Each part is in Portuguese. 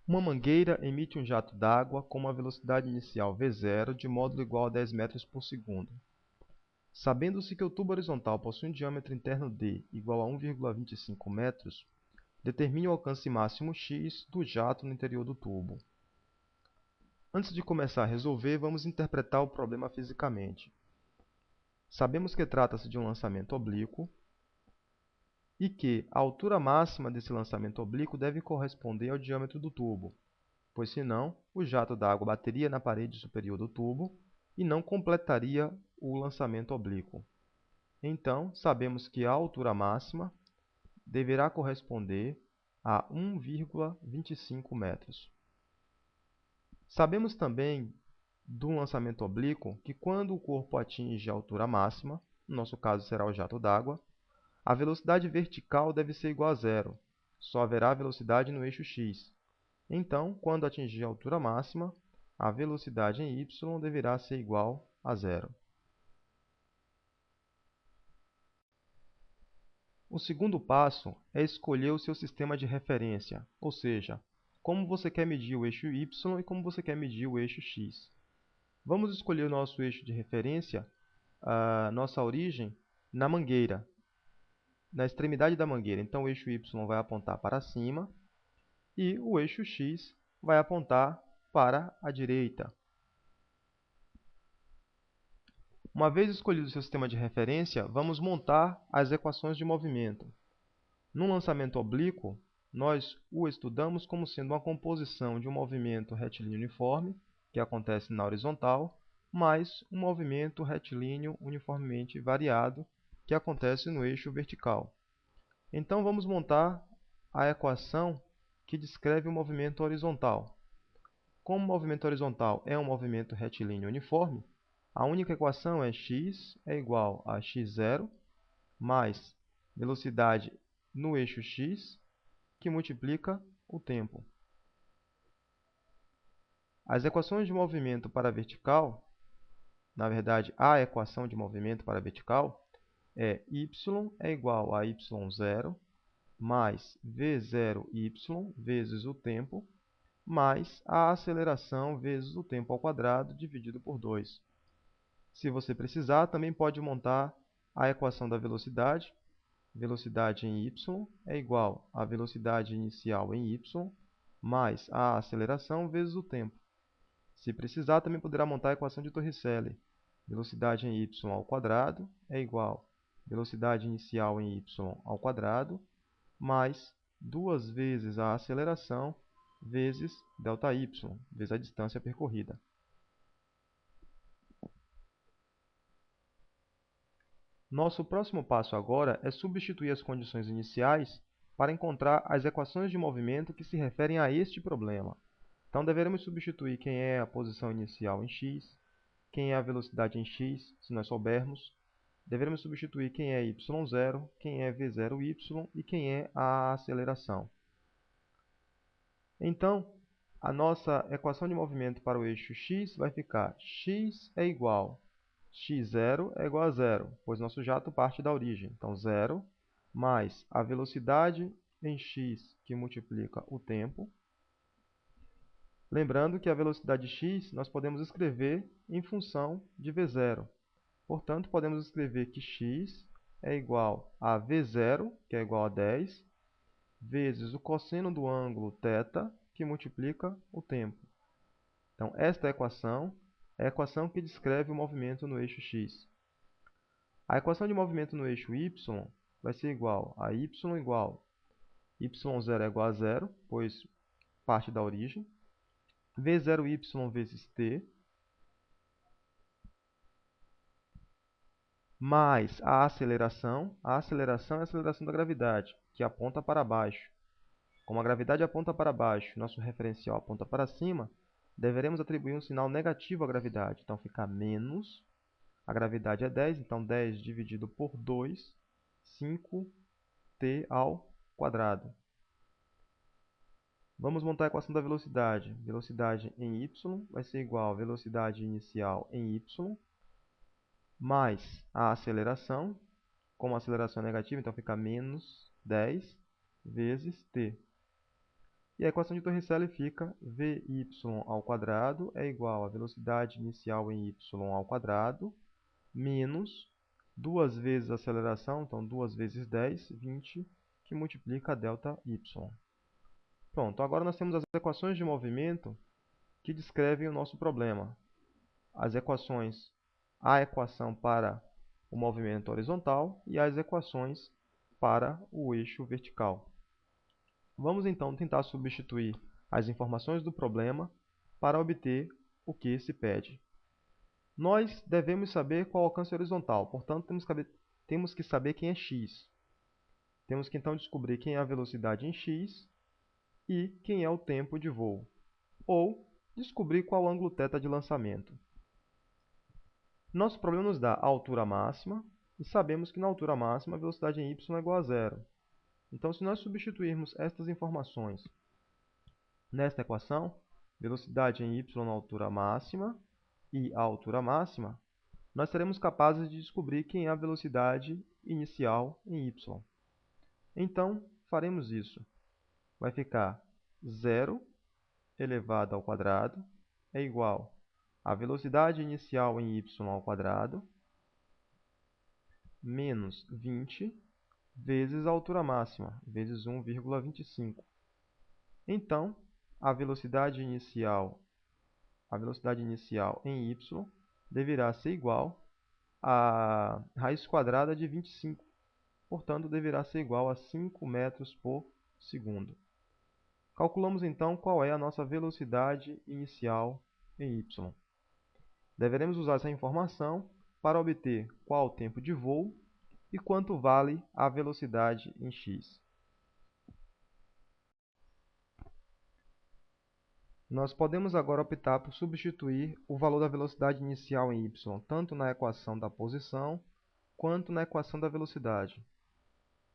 Uma mangueira emite um jato d'água com uma velocidade inicial v0 de módulo igual a 10 metros por segundo. Sabendo-se que o tubo horizontal possui um diâmetro interno d igual a 1,25 metros, determine o alcance máximo x do jato no interior do tubo. Antes de começar a resolver, vamos interpretar o problema fisicamente. Sabemos que trata-se de um lançamento oblíquo e que a altura máxima desse lançamento oblíquo deve corresponder ao diâmetro do tubo, pois senão o jato d'água bateria na parede superior do tubo e não completaria o lançamento oblíquo. Então, sabemos que a altura máxima deverá corresponder a 1,25 metros. Sabemos também do lançamento oblíquo que quando o corpo atinge a altura máxima, no nosso caso será o jato d'água, a velocidade vertical deve ser igual a zero. Só haverá velocidade no eixo x. Então, quando atingir a altura máxima, a velocidade em y deverá ser igual a zero. O segundo passo é escolher o seu sistema de referência, ou seja, como você quer medir o eixo y e como você quer medir o eixo x. Vamos escolher o nosso eixo de referência, a nossa origem, na mangueira, na extremidade da mangueira. Então, o eixo y vai apontar para cima e o eixo x vai apontar para a direita. Uma vez escolhido o seu sistema de referência, vamos montar as equações de movimento. No lançamento oblíquo, nós o estudamos como sendo uma composição de um movimento retilíneo uniforme, que acontece na horizontal, mais um movimento retilíneo uniformemente variado, que acontece no eixo vertical. Então, vamos montar a equação que descreve o movimento horizontal. Como o movimento horizontal é um movimento retilíneo uniforme, a única equação é x é igual a x0 mais velocidade no eixo x, que multiplica o tempo. As equações de movimento para a vertical, na verdade, a equação de movimento para a vertical é y é igual a y0 mais v0y vezes o tempo, mais a aceleração vezes o tempo ao quadrado dividido por 2. Se você precisar, também pode montar a equação da velocidade. Velocidade em y é igual à velocidade inicial em y, mais a aceleração vezes o tempo. Se precisar, também poderá montar a equação de Torricelli. Velocidade em y ao quadrado é igual à velocidade inicial em y ao quadrado, mais 2 vezes a aceleração vezes ΔY, vezes a distância percorrida. Nosso próximo passo agora é substituir as condições iniciais para encontrar as equações de movimento que se referem a este problema. Então, deveremos substituir quem é a posição inicial em x, quem é a velocidade em x, se nós soubermos. Devemos substituir quem é y0, quem é v0y e quem é a aceleração. Então, a nossa equação de movimento para o eixo x vai ficar x é igual x0 é igual a zero, pois nosso jato parte da origem. Então, 0 mais a velocidade em x, que multiplica o tempo. Lembrando que a velocidade x nós podemos escrever em função de v0. Portanto, podemos escrever que x é igual a v0, que é igual a 10, vezes o cosseno do ângulo θ, que multiplica o tempo. Então, esta equação é a equação que descreve o movimento no eixo x. A equação de movimento no eixo y vai ser igual a y igual y0 é igual a zero, pois parte da origem, v0y vezes t, mais a aceleração é a aceleração da gravidade, que aponta para baixo. Como a gravidade aponta para baixo, nosso referencial aponta para cima, deveremos atribuir um sinal negativo à gravidade. Então, fica menos, a gravidade é 10, então 10 dividido por 2, 5t ao quadrado. Vamos montar a equação da velocidade. Velocidade em y vai ser igual a velocidade inicial em y, mais a aceleração. Como a aceleração é negativa, então fica menos 10 vezes t. E a equação de Torricelli fica Vy ao quadrado é igual a velocidade inicial em y ao quadrado, menos 2 vezes a aceleração, então 2 vezes 10, 20, que multiplica a delta y. Pronto, agora nós temos as equações de movimento que descrevem o nosso problema. As equações, a equação para o movimento horizontal e as equações para o eixo vertical. Vamos então tentar substituir as informações do problema para obter o que se pede. Nós devemos saber qual é o alcance horizontal, portanto, temos que saber quem é x. Temos que então descobrir quem é a velocidade em x e quem é o tempo de voo, ou descobrir qual o ângulo θ de lançamento. Nosso problema nos dá a altura máxima, e sabemos que na altura máxima a velocidade em y é igual a zero. Então, se nós substituirmos estas informações nesta equação, velocidade em y na altura máxima e a altura máxima, nós seremos capazes de descobrir quem é a velocidade inicial em y. Então, faremos isso. Vai ficar 0 elevado ao quadrado é igual a velocidade inicial em y ao quadrado menos 20 vezes a altura máxima, vezes 1,25. Então, a velocidade inicial em y deverá ser igual a raiz quadrada de 25. Portanto, deverá ser igual a 5 metros por segundo. Calculamos então qual é a nossa velocidade inicial em y. Deveremos usar essa informação para obter qual o tempo de voo e quanto vale a velocidade em x. Nós podemos agora optar por substituir o valor da velocidade inicial em y, tanto na equação da posição quanto na equação da velocidade.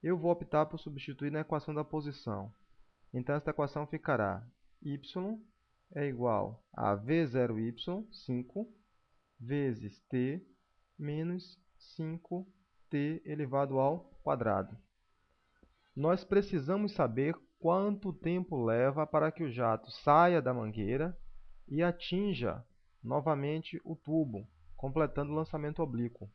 Eu vou optar por substituir na equação da posição. Então, esta equação ficará y é igual a v0y, 5, vezes t menos 5t elevado ao quadrado. Nós precisamos saber quanto tempo leva para que o jato saia da mangueira e atinja novamente o tubo, completando o lançamento oblíquo.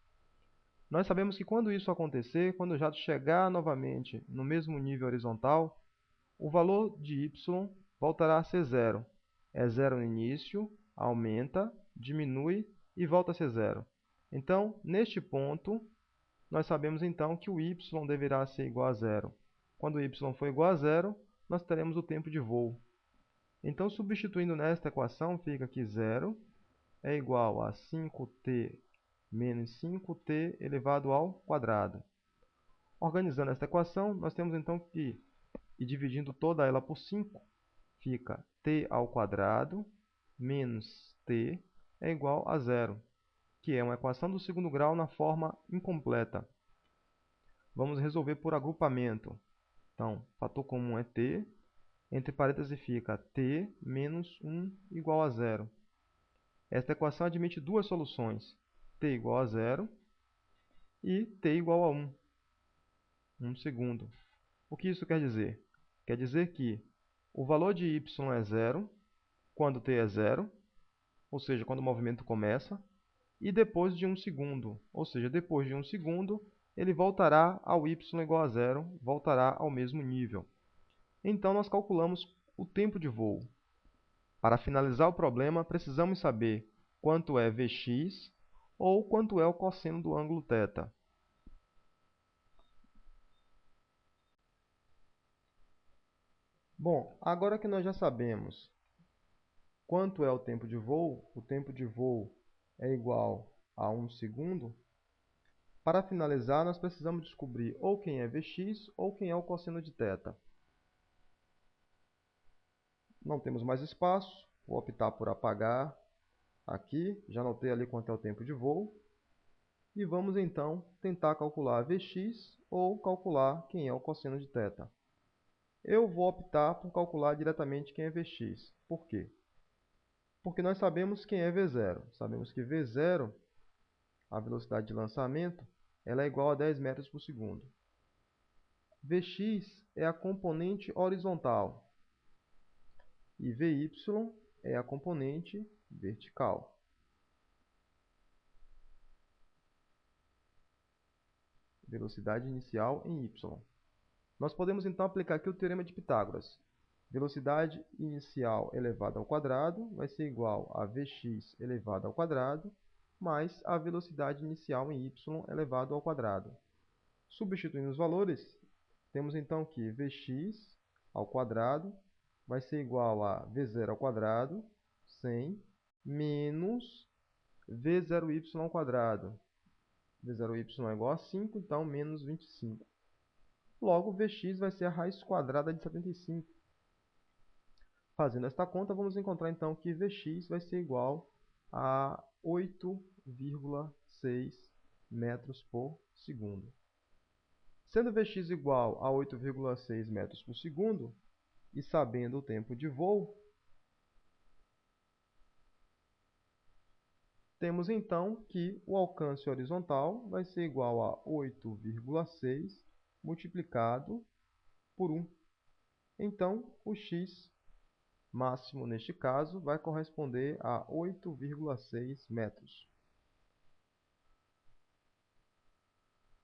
Nós sabemos que quando isso acontecer, quando o jato chegar novamente no mesmo nível horizontal, o valor de y voltará a ser zero. É zero no início, aumenta, diminui e volta a ser zero. Então, neste ponto, nós sabemos então que o y deverá ser igual a zero. Quando o y for igual a zero, nós teremos o tempo de voo. Então, substituindo nesta equação, fica que zero é igual a 5t menos 5t elevado ao quadrado. Organizando esta equação, nós temos então que, e dividindo toda ela por 5, fica t ao quadrado menos t é igual a zero, que é uma equação do segundo grau na forma incompleta. Vamos resolver por agrupamento. Então, fator comum é t, entre parênteses fica t menos 1 igual a zero. Esta equação admite duas soluções, t igual a zero e t igual a 1, 1 segundo. O que isso quer dizer? Quer dizer que o valor de y é zero quando t é zero, ou seja, quando o movimento começa, e depois de 1 segundo, ou seja, depois de 1 segundo, ele voltará ao y igual a zero, voltará ao mesmo nível. Então, nós calculamos o tempo de voo. Para finalizar o problema, precisamos saber quanto é Vx ou quanto é o cosseno do ângulo θ. Bom, agora que nós já sabemos quanto é o tempo de voo é igual a 1 segundo, para finalizar, nós precisamos descobrir ou quem é Vx ou quem é o cosseno de θ. Não temos mais espaço, vou optar por apagar aqui, já anotei ali quanto é o tempo de voo. E vamos então tentar calcular Vx ou calcular quem é o cosseno de θ. Eu vou optar por calcular diretamente quem é Vx. Por quê? Porque nós sabemos quem é V0. Sabemos que V0, a velocidade de lançamento, ela é igual a 10 metros por segundo. Vx é a componente horizontal. e Vy é a componente vertical. Velocidade inicial em y. Nós podemos então aplicar aqui o teorema de Pitágoras. Velocidade inicial elevada ao quadrado vai ser igual a Vx elevado ao quadrado mais a velocidade inicial em y elevado ao quadrado. Substituindo os valores, temos então que Vx ao quadrado vai ser igual a V0 ao quadrado, 100, menos V0y ao quadrado. V0y é igual a 5, então menos 25. Logo, Vx vai ser a raiz quadrada de 75. Fazendo esta conta, vamos encontrar então que Vx vai ser igual a 8,6 metros por segundo. Sendo Vx igual a 8,6 metros por segundo, e sabendo o tempo de voo, temos então que o alcance horizontal vai ser igual a 8,6 multiplicado por 1. Então, o x máximo, neste caso, vai corresponder a 8,6 metros.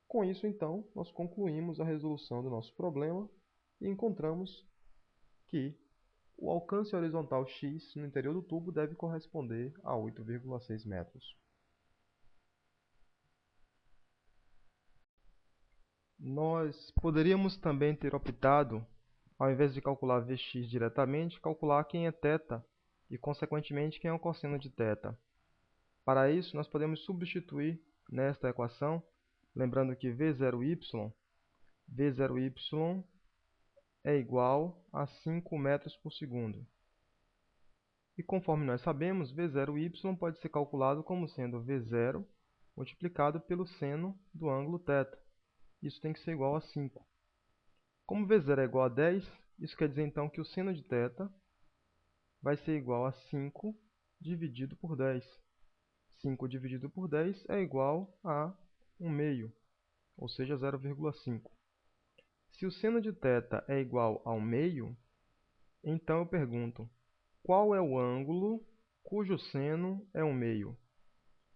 Com isso, então, nós concluímos a resolução do nosso problema e encontramos que o alcance horizontal x no interior do tubo deve corresponder a 8,6 metros. Nós poderíamos também ter optado, ao invés de calcular Vx diretamente, calcular quem é θ e, consequentemente, quem é o cosseno de θ. Para isso, nós podemos substituir nesta equação, lembrando que V0y é igual a 5 metros por segundo. E conforme nós sabemos, V0y pode ser calculado como sendo V0 multiplicado pelo seno do ângulo θ. Isso tem que ser igual a 5. Como V0 é igual a 10, isso quer dizer então que o seno de θ vai ser igual a 5 dividido por 10. 5 dividido por 10 é igual a 1/2, ou seja, 0,5. Se o seno de θ é igual a 1/2, então eu pergunto, qual é o ângulo cujo seno é 1/2?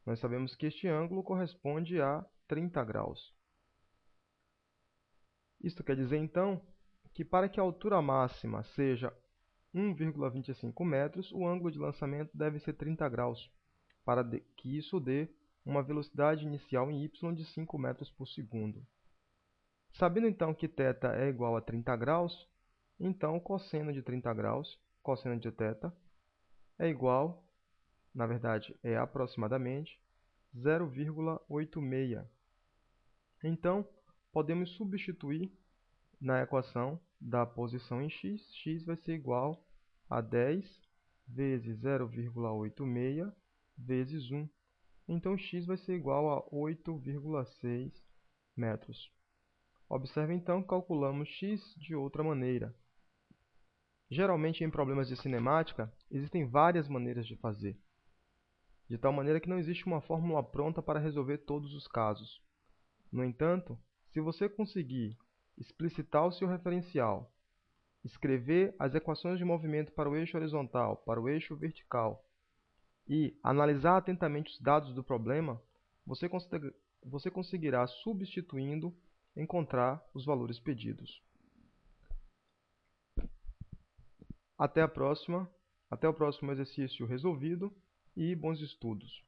Nós sabemos que este ângulo corresponde a 30 graus. Isto quer dizer, então, que para que a altura máxima seja 1,25 metros, o ângulo de lançamento deve ser 30 graus, para que isso dê uma velocidade inicial em y de 5 metros por segundo. Sabendo, então, que θ é igual a 30 graus, então o cosseno de 30 graus, cosseno de θ, é igual, na verdade, é aproximadamente 0,86. Então, podemos substituir na equação da posição em x. X vai ser igual a 10 vezes 0,86 vezes 1. Então, x vai ser igual a 8,6 metros. Observe, então, que calculamos x de outra maneira. Geralmente, em problemas de cinemática, existem várias maneiras de fazer, de tal maneira que não existe uma fórmula pronta para resolver todos os casos. No entanto, se você conseguir explicitar o seu referencial, escrever as equações de movimento para o eixo horizontal, para o eixo vertical e analisar atentamente os dados do problema, você conseguirá, substituindo, encontrar os valores pedidos. Até o próximo exercício resolvido e bons estudos!